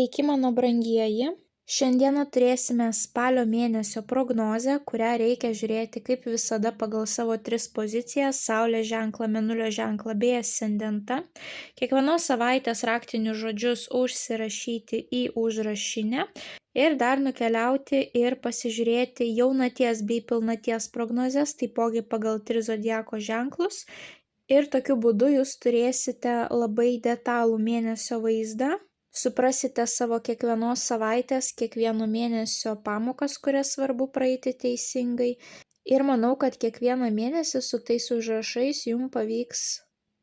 Sveiki, mano brangieji. Šiandieną turėsime spalio mėnesio prognozę, kurią reikia žiūrėti kaip visada pagal savo 3 pozicijas – Saulės ženklą, Mėnulio ženklą bei ascendentą. Kiekvienos savaitės raktinius žodžius užsirašyti į užrašinę ir dar nukeliauti ir pasižiūrėti jaunaties bei pilnaties prognozes, taipogi pagal 3 zodiako ženklus. Ir tokiu būdu jūs turėsite labai detalų mėnesio vaizdą. Suprasite savo kiekvienos savaitės, kiekvieno mėnesio pamokas, kurias svarbu praeiti teisingai. Ir manau, kad kiekvieną mėnesį su tais užrašais jums pavyks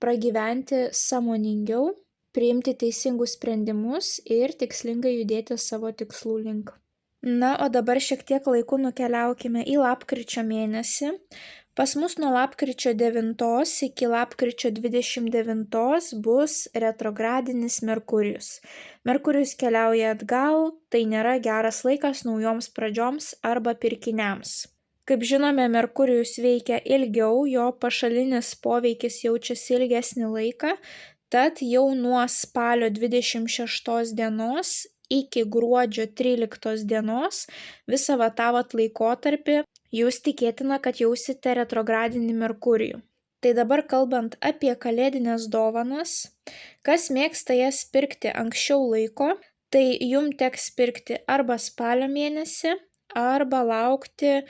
pragyventi sąmoningiau, priimti teisingus sprendimus ir tikslingai judėti savo tikslų link. Na, o dabar šiek tiek laiku nukeliaukime į lapkričio mėnesį. Pas mus nuo lapkričio 9 iki lapkričio 29 bus retrogradinis Merkurijus. Merkurijus keliauja atgal, tai nėra geras laikas naujoms pradžioms arba pirkiniams. Kaip žinome, Merkurijus veikia ilgiau, jo pašalinis poveikis jaučiasi ilgesnį laiką, tad jau nuo spalio 26 dienos iki gruodžio 13 dienos visą tą laikotarpį jūs tikėtina, kad jausite retrogradinį Merkurijų. Tai dabar kalbant apie kalėdinės dovanas, kas mėgsta jas pirkti anksčiau laiko, tai jums teks pirkti arba spalio mėnesį, arba laukti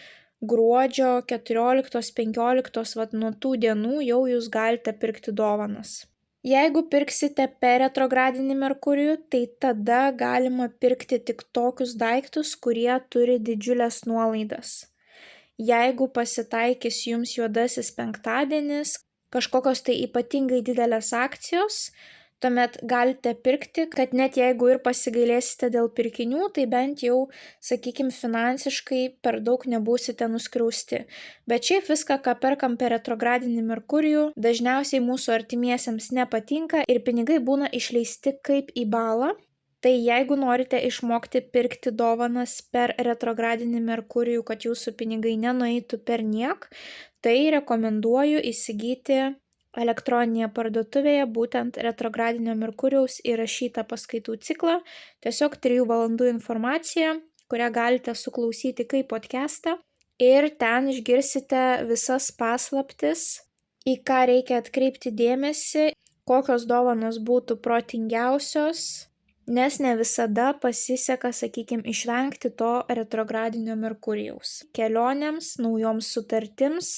gruodžio 14-15, nuo tų dienų jau jūs galite pirkti dovanas. Jeigu pirksite per retrogradinį Merkurijų, tai tada galima pirkti tik tokius daiktus, kurie turi didžiulės nuolaidas. Jeigu pasitaikys jums juodasis penktadienis, kažkokios tai ypatingai didelės akcijos, tuomet galite pirkti, kad net jeigu ir pasigailėsite dėl pirkinių, tai bent jau, sakykime, finansiškai per daug nebūsite nuskriausti. Bet šiaip viską, ką perkam per retrogradinį Merkurijų, dažniausiai mūsų artimiesiems nepatinka ir pinigai būna išleisti kaip į balą. Tai jeigu norite išmokti pirkti dovanas per retrogradinį Merkurijų, kad jūsų pinigai nenueitų per niek, tai rekomenduoju įsigyti elektroninėje parduotuvėje būtent retrogradinio Merkurijaus įrašytą paskaitų ciklą, tiesiog 3 valandų informacija, kurią galite suklausyti kaip podcastą ir ten išgirsite visas paslaptis, į ką reikia atkreipti dėmesį, kokios dovanos būtų protingiausios, nes ne visada pasiseka, sakykime, išvengti to retrogradinio Merkurijaus. Kelionėms, naujoms sutartims,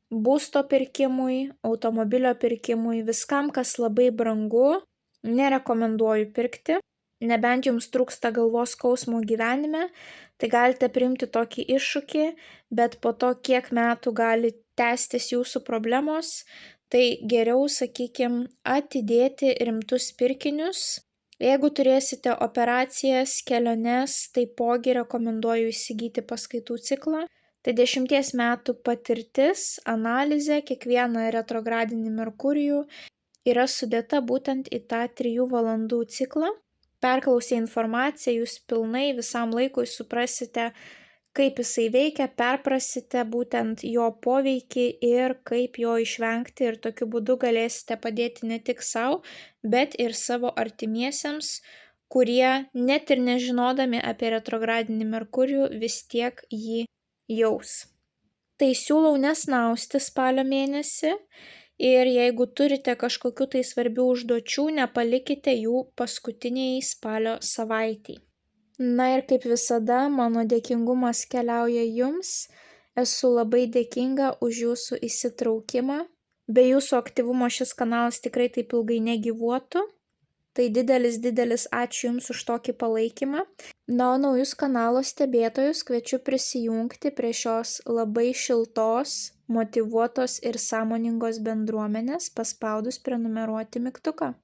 būsto pirkimui, automobilio pirkimui, viskam, kas labai brangu, nerekomenduoju pirkti. Nebent jums trūksta galvos skausmo gyvenime, tai galite priimti tokį iššūkį, bet po to kiek metų gali tęstis jūsų problemos, tai geriau, sakykime, atidėti rimtus pirkinius. Jeigu turėsite operacijas, keliones, taipogi rekomenduoju įsigyti paskaitų ciklą. Tai 10 metų patirtis, analizė, kiekvieną retrogradinį Merkurijų yra sudėta būtent į tą 3 valandų ciklą. Perklausę informaciją, jūs pilnai visam laikui suprasite, kaip jisai veikia, perprasite būtent jo poveikį ir kaip jo išvengti ir tokiu būdu galėsite padėti ne tik savo, bet ir savo artimiesiems, kurie net ir nežinodami apie retrogradinį Merkurijų vis tiek jį jaus. Tai siūlau nesnausti spalio mėnesį ir jeigu turite kažkokių tai svarbių užduočių, nepalikite jų paskutiniai spalio savaitei. Na ir kaip visada, mano dėkingumas keliauja jums. Esu labai dėkinga už jūsų įsitraukimą. Be jūsų aktyvumo šis kanalas tikrai taip ilgai negyvuotų. Tai didelis ačiū jums už tokį palaikymą. Na, o naujus kanalo stebėtojus kviečiu prisijungti prie šios labai šiltos, motyvuotos ir sąmoningos bendruomenės, paspaudus prenumeruoti mygtuką.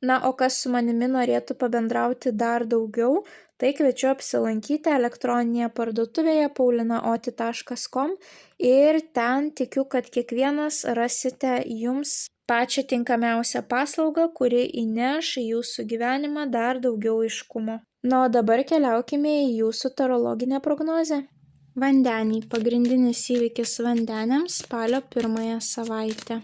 Na, o kas su manimi norėtų pabendrauti dar daugiau, tai kviečiu apsilankyti elektroninėje parduotuvėje paulinaoti.com ir ten tikiu, kad kiekvienas rasite jums pačią tinkamiausią paslaugą, kuri įneš į jūsų gyvenimą dar daugiau aiškumo. Na, o dabar keliaukime į jūsų tarologinę prognozę. Vandeniai – pagrindinis įvykis vandeniams spalio 1 savaitę.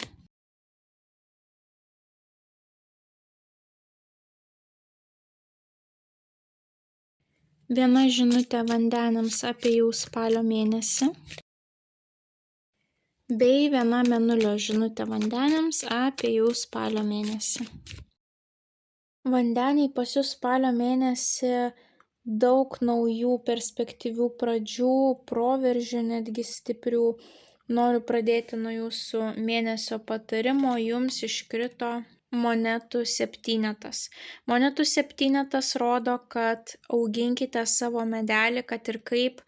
Viena žinutė vandeniams apie jų spalio mėnesį. Bei viena mėnulio žinutė vandeniams apie jų spalio mėnesį. Vandeniai pas jus spalio mėnesį daug naujų perspektyvių pradžių, proveržių netgi stiprių. Noriu pradėti nuo jūsų mėnesio patarimo. Jums iškrito monetų septynetas. Monetų septynetas rodo, kad auginkite savo medelį, kad ir kaip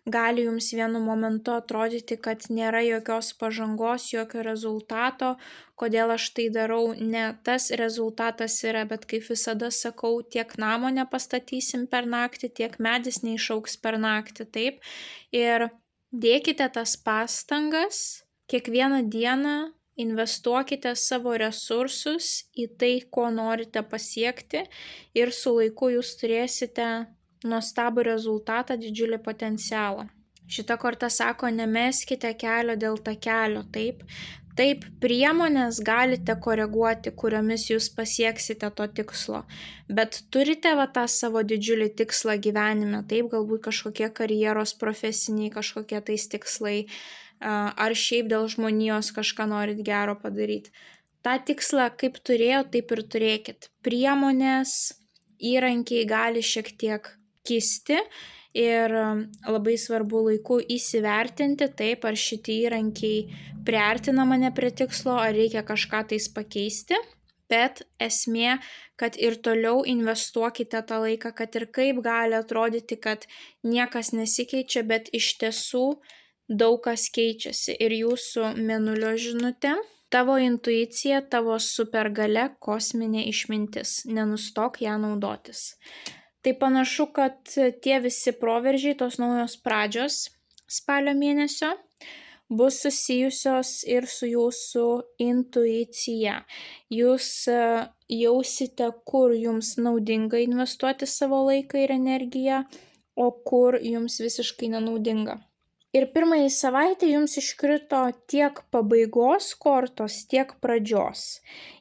gali jums vienu momentu atrodyti, kad nėra jokios pažangos, jokio rezultato. Kodėl aš tai darau? Ne tas rezultatas yra, bet kaip visada sakau, tiek namo nepastatysim per naktį, tiek medis neišaugs per naktį, taip? Ir dėkite tas pastangas, kiekvieną dieną investuokite savo resursus į tai, ko norite pasiekti ir su laiku jūs turėsite nuostabų rezultatą, didžiulį potencialą. Šita korta sako, nemeskite kelio dėl takelio, taip? Taip, priemonės galite koreguoti, kuriomis jūs pasieksite to tikslo, bet turite tą savo didžiulį tikslą gyvenime, taip, galbūt kažkokie karjeros profesiniai, kažkokie tais tikslai, ar šiaip dėl žmonijos kažką norit gero padaryti. Ta tikslą kaip turėjo, taip ir turėkit. Priemonės, įrankiai gali šiek tiek kisti ir labai svarbu laiku įsivertinti, taip, ar šitie įrankiai priartina mane prie tikslo, ar reikia kažką tais pakeisti. Bet esmė, kad ir toliau investuokite tą laiką, kad ir kaip gali atrodyti, kad niekas nesikeičia, bet iš tiesų daug kas keičiasi. Ir jūsų mėnulio žinutė, tavo intuicija, tavo supergalia, kosminė išmintis. Nenustok ją naudotis. Tai panašu, kad tie visi proveržiai, tos naujos pradžios spalio mėnesio bus susijusios ir su jūsų intuicija. Jūs jausite, kur jums naudinga investuoti savo laiką ir energiją, o kur jums visiškai nenaudinga. Ir pirmąjį savaitę jums iškrito tiek pabaigos kortos, tiek pradžios.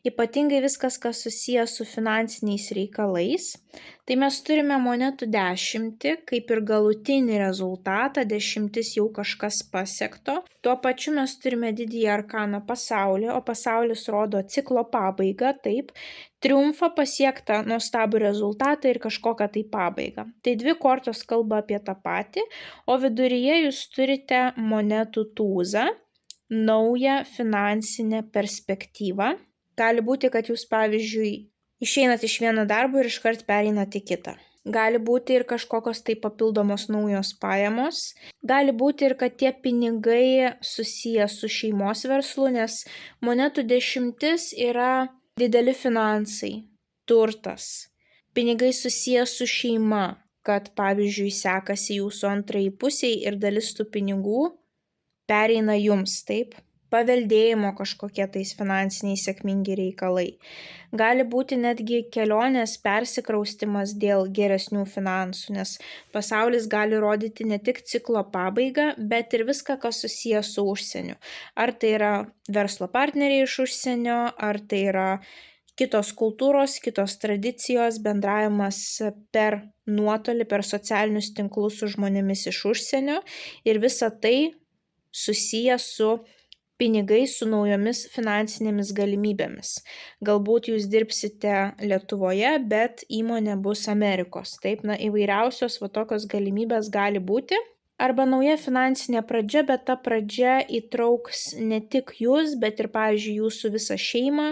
Ypatingai viskas, kas susijęs su finansiniais reikalais. Tai mes turime monetų 10, kaip ir galutinį rezultatą, 10 jau kažkas pasiekto. Tuo pačiu mes turime didįjį arkaną pasaulį, o pasaulis rodo ciklo pabaigą, taip, triumfą pasiektą nuostabų rezultatą ir kažkokią tai pabaigą. Tai dvi kortos kalba apie tą patį, o viduryje jūs turite monetų tūzą, naują finansinę perspektyvą. Gali būti, kad jūs, pavyzdžiui, išeinat iš vieno darbo ir iškart pereinat į kitą. Gali būti ir kažkokios tai papildomos naujos pajamos. Gali būti ir, kad tie pinigai susiję su šeimos verslu, nes monetų 10 yra dideli finansai, turtas, pinigai susiję su šeima, kad pavyzdžiui sekasi jūsų antrai pusiai ir dalis tų pinigų pereina jums, taip? Paveldėjimo kažkokie tais finansiniai sėkmingi reikalai. Gali būti netgi kelionės persikraustimas dėl geresnių finansų, nes pasaulis gali rodyti ne tik ciklo pabaigą, bet ir viską, kas susijęs su užsieniu. Ar tai yra verslo partneriai iš užsienio, ar tai yra kitos kultūros, kitos tradicijos, bendravimas per nuotolį, per socialinius tinklus su žmonėmis iš užsienio ir visa tai susiję su pinigais, su naujomis finansinėmis galimybėmis. Galbūt jūs dirbsite Lietuvoje, bet įmonė bus Amerikos. Taip, įvairiausios tokios galimybės gali būti. Arba nauja finansinė pradžia, bet ta pradžia įtrauks ne tik jūs, bet ir, pavyzdžiui, jūsų visą šeimą.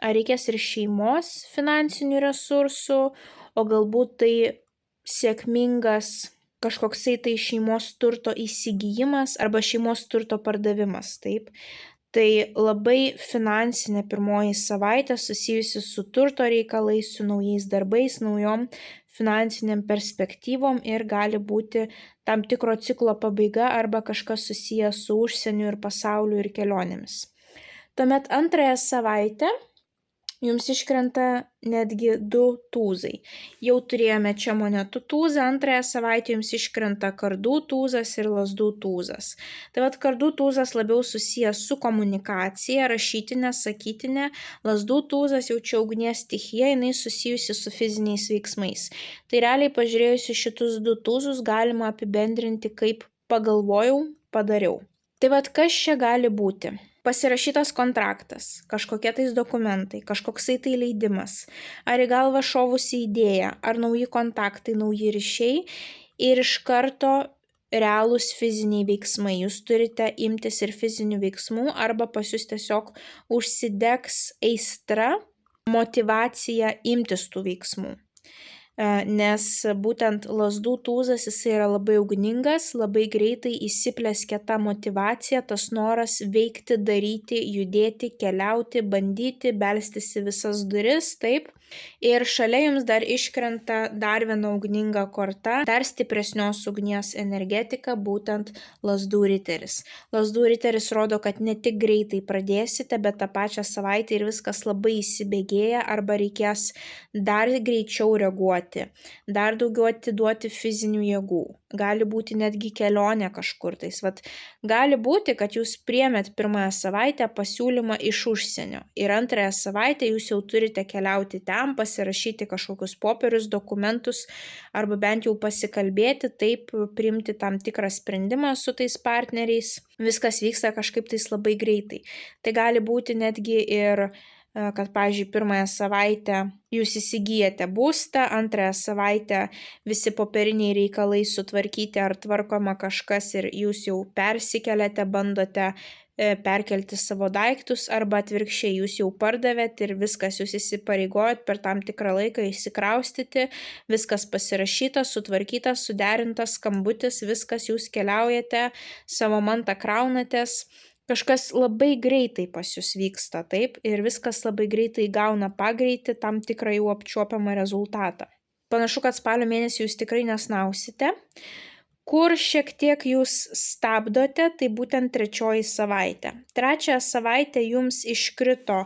Ar reikės ir šeimos finansinių resursų, o galbūt tai sėkmingas kažkoksai tai šeimos turto įsigijimas arba šeimos turto pardavimas, taip. Tai labai finansinė pirmoji savaitė susijusi su turto reikalais, su naujais darbais, naujom finansiniam perspektyvom ir gali būti tam tikro ciklo pabaiga arba kažkas susijęs su užsieniu ir pasauliu ir kelionėmis. Tuomet antrąją savaitę jums iškrenta netgi 2 tūzai. Jau turėjome čia monetų tūzą, antrąją savaitę jums iškrenta kardų tūzas ir lazdų tūzas. Tai vat kardų tūzas labiau susijęs su komunikacija, rašytinė, sakytinė, lazdų tūzas jau čia ugnies stichija, jinai susijusi su fiziniais veiksmais. Tai realiai pažiūrėjus į šitus 2 tūzus galima apibendrinti kaip pagalvojau, padariau. Tai vat kas čia gali būti? Pasirašytas kontraktas, kažkokie tais dokumentai, kažkoksai tai leidimas, ar į galvą šovusi idėja, ar nauji kontaktai, nauji ryšiai ir iš karto realūs fiziniai veiksmai. Jūs turite imtis ir fizinių veiksmų arba pas jūs tiesiog užsidegs aistra, motyvacija imtis tų veiksmų. Nes būtent lazdų tūzas jisai yra labai ugningas, labai greitai įsipleskia ta motyvacija, tas noras veikti, daryti, judėti, keliauti, bandyti, belstis į visas duris, taip. Ir šalia jums dar iškrenta dar viena ugninga korta, dar stipresnios ugnies energetika, būtent lazdų riteris. Lazdų riteris rodo, kad ne tik greitai pradėsite, bet tą pačią savaitę ir viskas labai įsibėgėja arba reikės dar greičiau reaguoti, dar daugiau atiduoti fizinių jėgų. Gali būti netgi kelionė kažkur tais. Vat, gali būti, kad jūs priėmėt pirmąją savaitę pasiūlymą iš užsienio ir antrąją savaitę jūs jau turite keliauti ten, pasirašyti kažkokius popierius, dokumentus arba bent jau pasikalbėti, taip priimti tam tikrą sprendimą su tais partneriais. Viskas vyksta kažkaip tais labai greitai. Tai gali būti netgi ir kad, pavyzdžiui, pirmąją savaitę jūs įsigijate būstą, antrąją savaitę visi popieriniai reikalai sutvarkyti ar tvarkoma kažkas ir jūs jau persikeliate, bandote perkelti savo daiktus arba atvirkščiai jūs jau pardavėt ir viskas jūs įsipareigojot per tam tikrą laiką išsikraustyti, viskas pasirašyta, sutvarkyta, suderintas skambutis, viskas jūs keliaujate, savo mantą kraunatės. Kažkas labai greitai pas jūs vyksta, taip, ir viskas labai greitai gauna pagreitį, tam tikrą jau apčiuopiamą rezultatą. Panašu, kad spalio mėnesį jūs tikrai nesnausite. Kur šiek tiek jūs stabdote, tai būtent 3 savaitė. 3 savaitę jums iškrito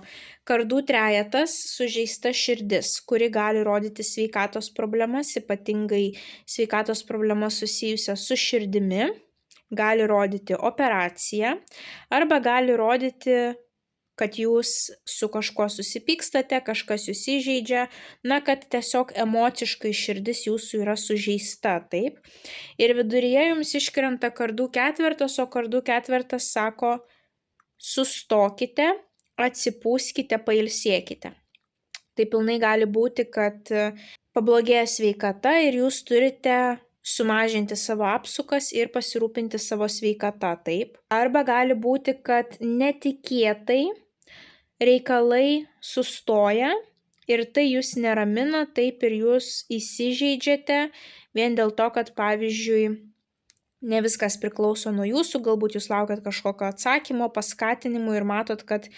kardų trejetas, sužeista širdis, kuri gali rodyti sveikatos problemas, ypatingai sveikatos problemas susijusias su širdimi. Gali rodyti operaciją arba gali rodyti, kad jūs su kažkuo susipykstate, kažkas jūs įžeidžia, kad tiesiog emociškai širdis jūsų yra sužeista, taip. Ir viduryje jums iškrenta kardų ketvertas, o kardų ketvertas sako, sustokite, atsipūskite, pailsėkite. Tai pilnai gali būti, kad pablogėja sveikata ir jūs turite sumažinti savo apsukas ir pasirūpinti savo sveikata, taip. Arba gali būti, kad netikėtai reikalai sustoja ir tai jūs neramina, taip ir jūs įsižeidžiate vien dėl to, kad, pavyzdžiui, ne viskas priklauso nuo jūsų, galbūt jūs laukiat kažkokio atsakymo, paskatinimo ir matot, kad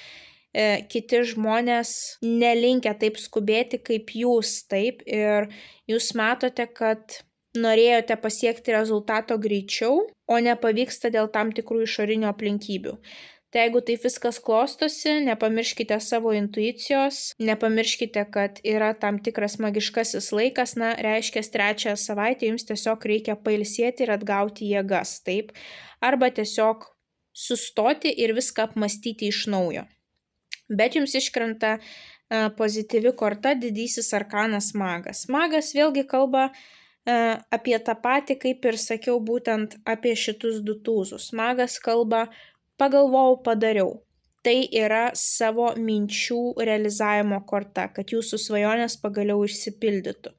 kiti žmonės nelinkia taip skubėti kaip jūs, taip, ir jūs matote, kad norėjote pasiekti rezultato greičiau, o nepavyksta dėl tam tikrų išorinių aplinkybių. Tai jeigu taip viskas klostosi, nepamirškite savo intuicijos, nepamirškite, kad yra tam tikras magiškasis laikas, reiškia 3 savaitę jums tiesiog reikia pailsėti ir atgauti jėgas, taip, arba tiesiog sustoti ir viską apmastyti iš naujo. Bet jums iškrenta pozityvi korta didysis arkanas magas. Magas vėlgi kalba apie tą patį, kaip ir sakiau, būtent apie šitus 2 tūzus. Magas kalba, pagalvojau, padariau. Tai yra savo minčių realizavimo korta, kad jūsų svajonės pagaliau išsipildytų.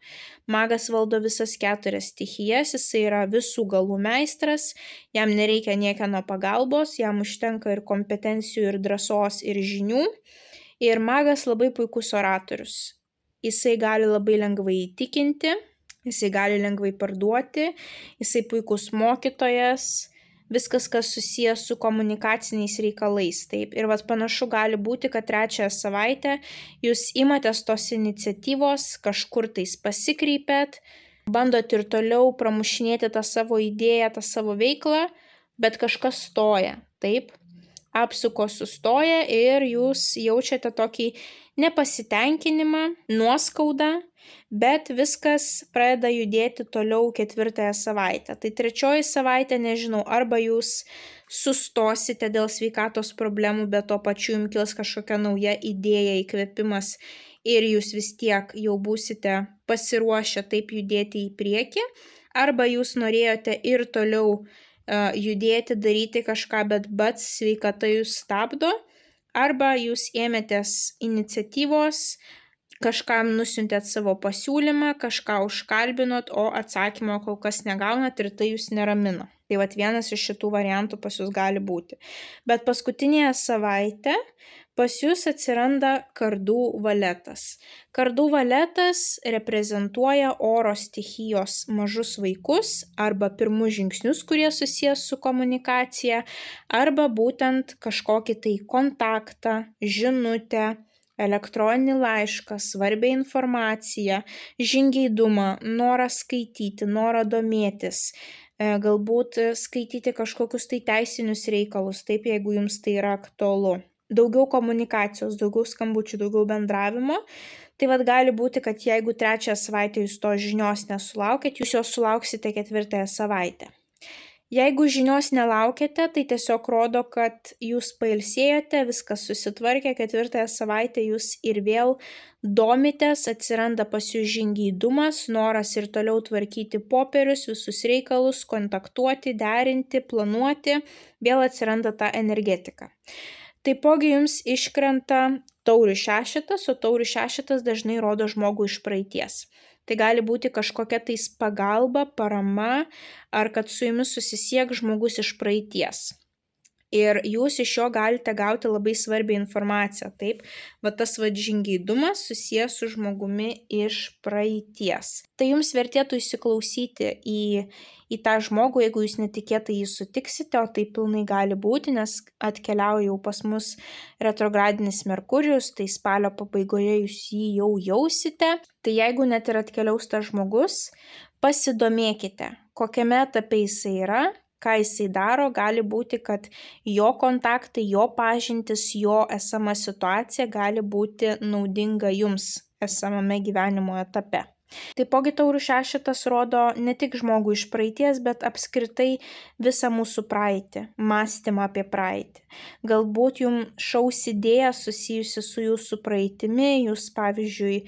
Magas valdo visas 4 stichijas, jisai yra visų galų meistras, jam nereikia niekieno pagalbos, jam užtenka ir kompetencijų, ir drąsos, ir žinių. Ir magas labai puikus oratorius. Jisai gali labai lengvai įtikinti, jisai gali lengvai parduoti, jisai puikus mokytojas, viskas, kas susijęs su komunikaciniais reikalais, taip. Ir panašu gali būti, kad 3 savaitę jūs imatės tos iniciatyvos, kažkur tais pasikreipėt, bandot ir toliau pramušinėti tą savo idėją, tą savo veiklą, bet kažkas stoja, taip. apsukos sustoja ir jūs jaučiate tokį nepasitenkinimą, nuoskaudą, bet viskas pradeda judėti toliau 4 savaitę. Tai 3 savaitė, nežinau, arba jūs sustosite dėl sveikatos problemų, bet tuo pačiu jums kils kažkokia nauja idėja, įkvėpimas ir jūs vis tiek jau būsite pasiruošę taip judėti į priekį, arba jūs norėjote ir toliau judėti, daryti kažką, bet sveikata jūs stabdo, arba jūs ėmėtės iniciatyvos, kažkam nusiuntėt savo pasiūlymą, kažką užkalbinot, o atsakymo kol kas negaunat ir tai jūs neramina. Tai vat vienas iš šitų variantų pas jūs gali būti. Bet paskutinėje savaitę pas jūs atsiranda kardų valetas. Kardų valetas reprezentuoja oro stichijos mažus vaikus arba pirmus žingsnius, kurie susijęs su komunikacija, arba būtent kažkokį tai kontaktą, žinutę, elektroninį laišką, svarbią informaciją, žingeidumą, norą skaityti, norą domėtis, galbūt skaityti kažkokius tai teisinius reikalus, taip jeigu jums tai yra aktualu. Daugiau komunikacijos, daugiau skambučių, daugiau bendravimo. Tai vat gali būti, kad jeigu 3 savaitę jūs tos žinios nesulaukėt, jūs jos sulauksite 4 savaitę. Jeigu žinios nelaukėte, tai tiesiog rodo, kad jūs pailsėjote, viskas susitvarkė, 4 savaitę jūs ir vėl domitės, atsiranda pas jūs žingeidumas, noras ir toliau tvarkyti popierius, visus reikalus, kontaktuoti, derinti, planuoti, vėl atsiranda ta energetika. Taipogi jums iškrenta taurių šešetas, o taurių šešetas dažnai rodo žmogų iš praeities. Tai gali būti kažkokia tais pagalba, parama, ar kad su jumis susisieks žmogus iš praeities. Ir jūs iš jo galite gauti labai svarbią informaciją, taip, va tas žingeidumas susijęs su žmogumi iš praeities. Tai jums vertėtų įsiklausyti į tą žmogų, jeigu jūs netikėtai jį sutiksite, o tai pilnai gali būti, nes atkeliauja jau pas mus retrogradinis Merkurijus, tai spalio pabaigoje jūs jį jau jausite. Tai jeigu net ir atkeliaus tas žmogus, pasidomėkite, kokiame etape jisai yra, ką jisai daro, gali būti, kad jo kontaktai, jo pažintis, jo esama situacija gali būti naudinga jums esamame gyvenimo etape. Taipogi taurių šešetas rodo ne tik žmogų iš praeities, bet apskritai visą mūsų praeitį, mąstymą apie praeitį. Galbūt jums šaus idėja susijusi su jūsų praeitimi, jūs pavyzdžiui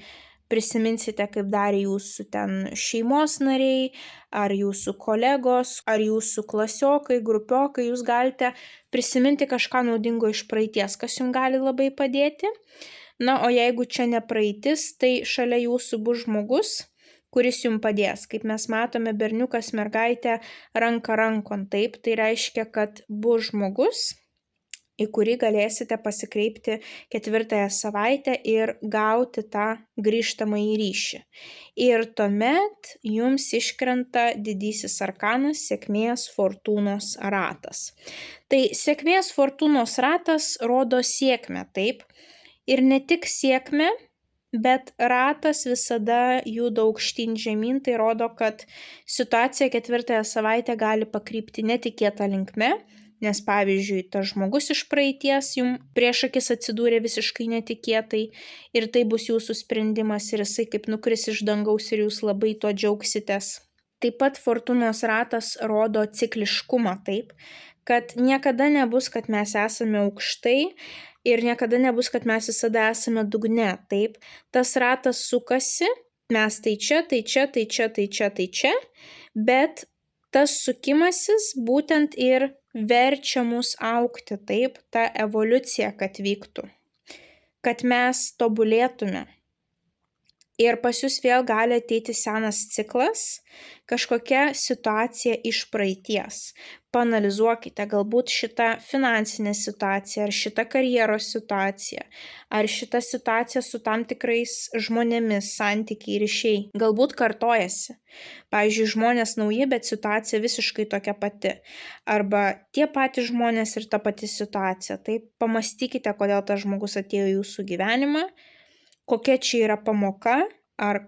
prisiminsite, kaip darė jūsų ten šeimos nariai, ar jūsų kolegos, ar jūsų klasiokai, grupiokai, jūs galite prisiminti kažką naudingo iš praeities, kas jums gali labai padėti. Na, o jeigu čia ne praeitis, tai šalia jūsų bus žmogus, kuris jums padės. Kaip mes matome, berniukas, mergaitė, ranka rankon, taip, tai reiškia, kad bus žmogus, į kurį galėsite pasikreipti 4 savaitę ir gauti tą grįžtamąjį ryšį. Ir tuomet jums iškrenta didysis arkanas sėkmės fortūnos ratas. Tai sėkmės fortūnos ratas rodo sėkmę, taip, ir ne tik sėkmę, bet ratas visada juda aukštyn žemyn, tai rodo, kad situacija 4 savaitę gali pakrypti netikėtą linkme, nes pavyzdžiui, tas žmogus iš praeities jums prieš akis atsidūrė visiškai netikėtai ir tai bus jūsų sprendimas ir jisai kaip nukris iš dangaus ir jūs labai tuo džiaugsitės. Taip pat fortūnos ratas rodo cikliškumą, taip, kad niekada nebus, kad mes esame aukštai ir niekada nebus, kad mes visada esame dugne, taip. Tas ratas sukasi, mes tai čia, tai čia, tai čia, tai čia, tai čia, bet tas sukimasis būtent ir verčia mus augti, taip, ta evoliucija, kad vyktų, kad mes tobulėtume. Ir pas jūs vėl gali ateiti senas ciklas, kažkokia situacija iš praeities. Paanalizuokite galbūt šitą finansinę situaciją, ar šitą karjeros situaciją, ar šitą situaciją su tam tikrais žmonėmis, santykiai, ryšiai. Galbūt kartojasi. Pavyzdžiui, žmonės nauji, bet situacija visiškai tokia pati. Arba tie patys žmonės ir ta pati situacija. Tai pamastykite, kodėl tas žmogus atėjo į jūsų gyvenimą, kokia čia yra pamoka, ar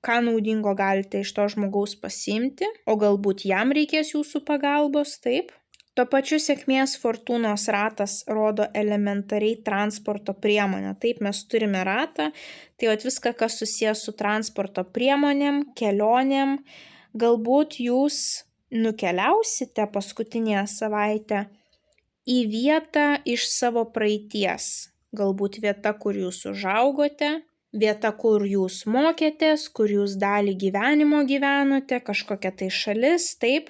ką naudingo galite iš to žmogaus pasiimti, o galbūt jam reikės jūsų pagalbos, taip. Tuo pačiu sėkmės fortūnos ratas rodo elementariai transporto priemonę. Taip, mes turime ratą, tai viską, kas susijęs su transporto priemonėm, kelionėm, galbūt jūs nukeliausite paskutinėje savaitę į vietą iš savo praeities. Galbūt vieta, kur jūs užaugote, vieta, kur jūs mokėtės, kur jūs dalį gyvenimo gyvenote, kažkokia tai šalis, taip.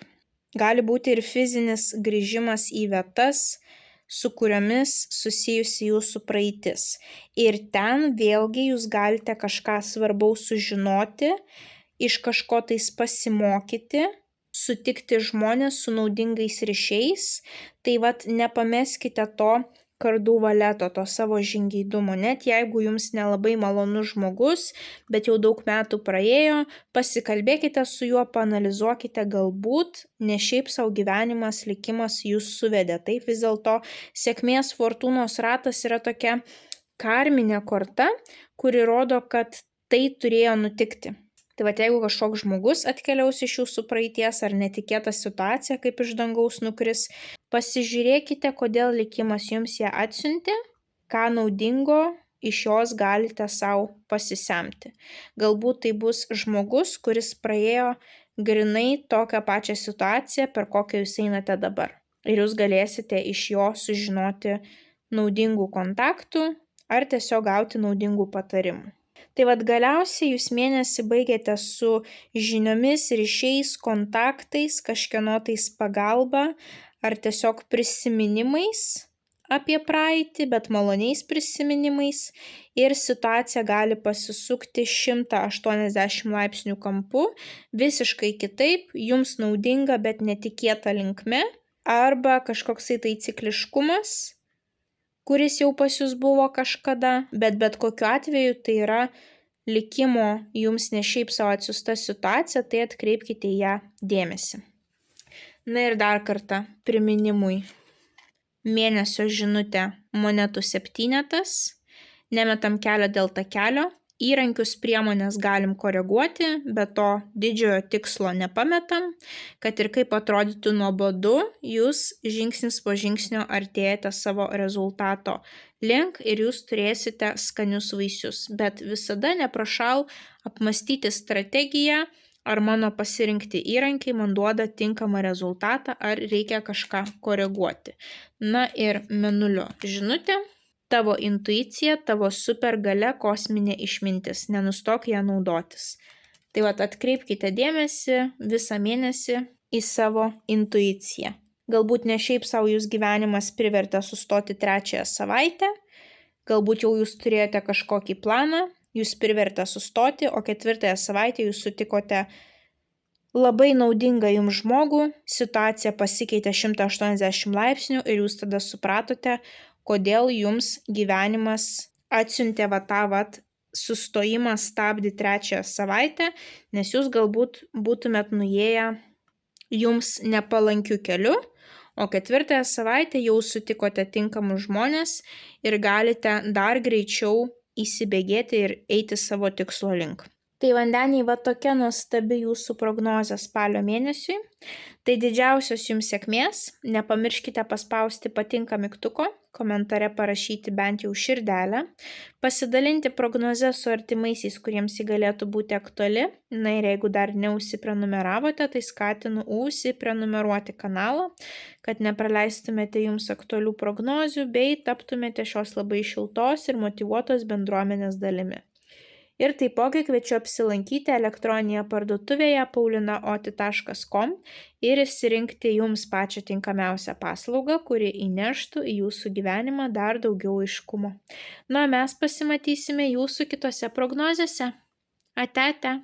Gali būti ir fizinis grįžimas į vietas, su kuriomis susijusi jūsų praeitis. Ir ten vėlgi jūs galite kažką svarbaus sužinoti, iš kažko tais pasimokyti, sutikti žmonės su naudingais ryšiais. Tai nepameskite to kardų valeto, to savo žingeidumo. Net jeigu jums nelabai malonus žmogus, bet jau daug metų praėjo, pasikalbėkite su juo, paanalizuokite, galbūt ne šiaip savo gyvenimas, likimas jūs suvedė. Taip, vis dėlto sėkmės fortūnos ratas yra tokia karminė korta, kuri rodo, kad tai turėjo nutikti. Tai jeigu kažkoks žmogus atkeliaus iš jūsų praeities ar netikėta situacija, kaip iš dangaus nukris, pasižiūrėkite, kodėl likimas jums ją atsiuntė, ką naudingo iš jos galite savo pasisemti. Galbūt tai bus žmogus, kuris praėjo grinai tokią pačią situaciją, per kokią jūs einate dabar. Ir jūs galėsite iš jo sužinoti naudingų kontaktų ar tiesiog gauti naudingų patarimų. Tai galiausiai jūs mėnesį baigėte su žiniomis, ryšiais, kontaktais, kažkieno tais pagalba ar tiesiog prisiminimais apie praeitį, bet maloniais prisiminimais. Ir situacija gali pasisukti 180 laipsnių kampu, visiškai kitaip, jums naudinga, bet netikėta linkme, arba kažkoksai tai cikliškumas, kuris jau pas jūs buvo kažkada, bet kokiu atveju tai yra likimo jums ne šiaip savo atsiųsta situacija, tai atkreipkite į ją dėmesį. Na ir dar kartą priminimui. Mėnesio žinutė monetų 7, nemetam kelio dėl takelio, įrankius priemonės galim koreguoti, bet to didžiojo tikslo nepametam, kad ir kaip atrodytų nuobodu, jūs žingsnis po žingsnio artėjate savo rezultato link ir jūs turėsite skanius vaisius. Bet visada neprašau apmastyti strategiją, ar mano pasirinkti įrankiai man duoda tinkamą rezultatą, ar reikia kažką koreguoti. Na ir mėnulio žinutė. Tavo intuicija, tavo supergalia, kosminė išmintis. Nenustok ją naudotis. Tai atkreipkite dėmesį visą mėnesį į savo intuiciją. Galbūt ne šiaip savo jūs gyvenimas privertė sustoti 3 savaitę, galbūt jau jūs turėjote kažkokį planą, jūs privertė sustoti, o 4 savaitę jūs sutikote labai naudingą jums žmogų, situacija pasikeitė 180 laipsnių ir jūs tada supratote, kodėl jums gyvenimas atsiuntė tą sustojimą stabdį 3 savaitę, nes jūs galbūt būtumėt nuėję jums nepalankiu keliu, o 4 savaitę jau sutikote tinkamus žmonės ir galite dar greičiau įsibėgėti ir eiti savo tikslo link. Tai vandeniai, tokia nuostabi jūsų prognozė spalio mėnesiui. Tai didžiausios jums sėkmės. Nepamirškite paspausti patinka mygtuko, komentare parašyti bent jau širdelę, pasidalinti prognozę su artimaisiais, kuriems ji galėtų būti aktuali. Na ir jeigu dar neužsiprenumeravote, tai skatinu užsiprenumeruoti kanalą, kad nepraleistumėte jums aktualių prognozių bei taptumėte šios labai šiltos ir motyvuotos bendruomenės dalimi. Ir taipogi kviečiu apsilankyti elektroninėje parduotuvėje paulinaoti.com ir išsirinkti jums pačią tinkamiausią paslaugą, kuri įneštų į jūsų gyvenimą dar daugiau aiškumo. Na, mes pasimatysime jūsų kitose prognozėse. Ate.